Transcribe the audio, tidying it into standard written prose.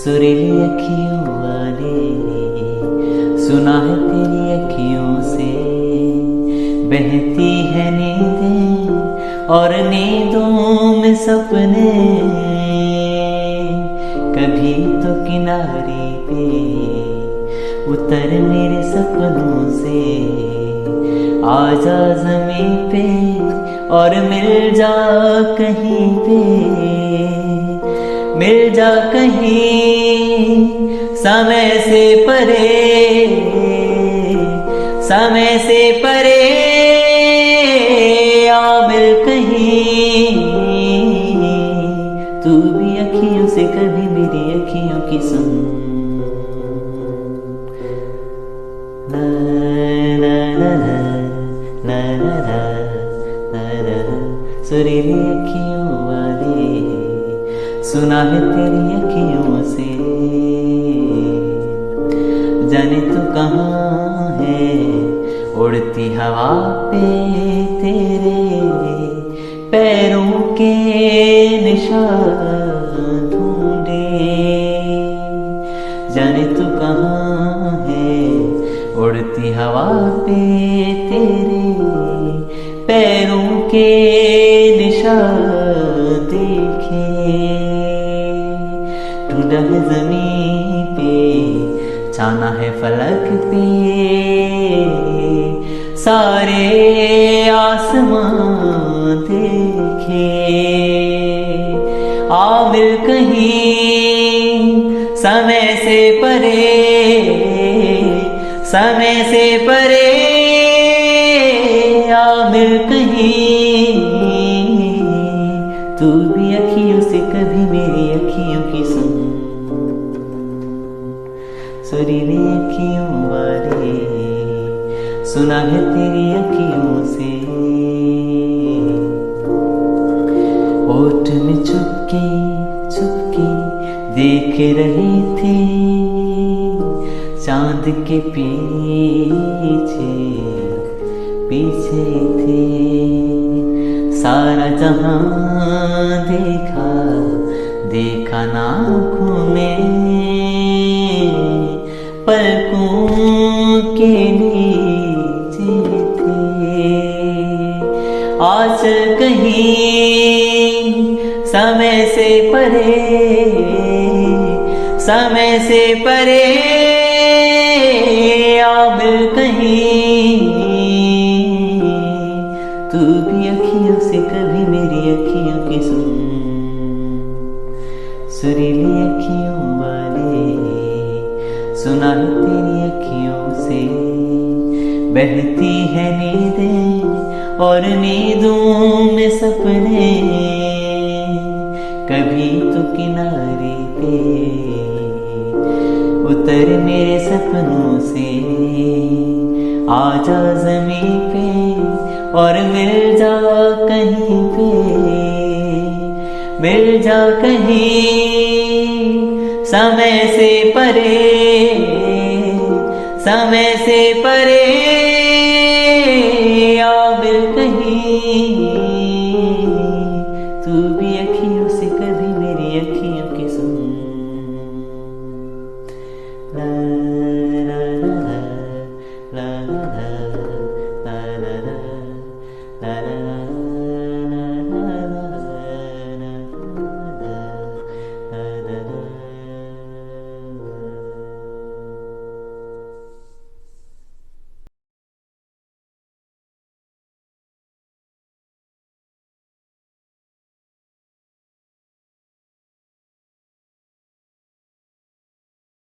सुरीली अखियों वाले सुना है तेरी अखियों से बहती है नींदें और नींदों में सपने कभी तो किनारे पे उतर मेरे सपनों से आजा ज़मीं पे और मिल जा कहीं पे मिल जा कहीं समय से परे आ मिल कहीं तू भी अखियों से कभी मेरी अखियों की सुन ना ना ना ना ना ना ना सुरीली अखियों वाले सुना है तेरी अखियों से जाने तू कहाँ है उड़ती हवा पे तेरे पैरों के निशान ढूंढे जाने तू कहाँ है उड़ती हवा पे तेरे पैरों के निशान देखे ढूंढा है ज़मीं पे छाना है फलक पे सारे आसमां देखे आ मिल कहीं समय से परे आ मिल कहीं तू भी अखियों से कभी मेरी अखियों की सुन सुरीली अखियों वाले सुना है तेरी अखियों से होठ में चुपके चुपके देख रहे थे चांद के पीछे पीछे थे सारा जहां देखा देखा ना आँखों में पलकों के नीचे थे आचल कहीं समय से परे आ मिल कहीं तू भी अखियों से कभी मेरी अखियों की सुन सुरीली अखियों वाले सुना है तेरी अखियों से बहती है नींदें और नींदों में सपने कभी तो किनारे पे उतर मेरे सपनों से आजा ज़मीं पे और मिल जा कहीं पे मिल जा कहीं समय से परे आ मिल कहीं तू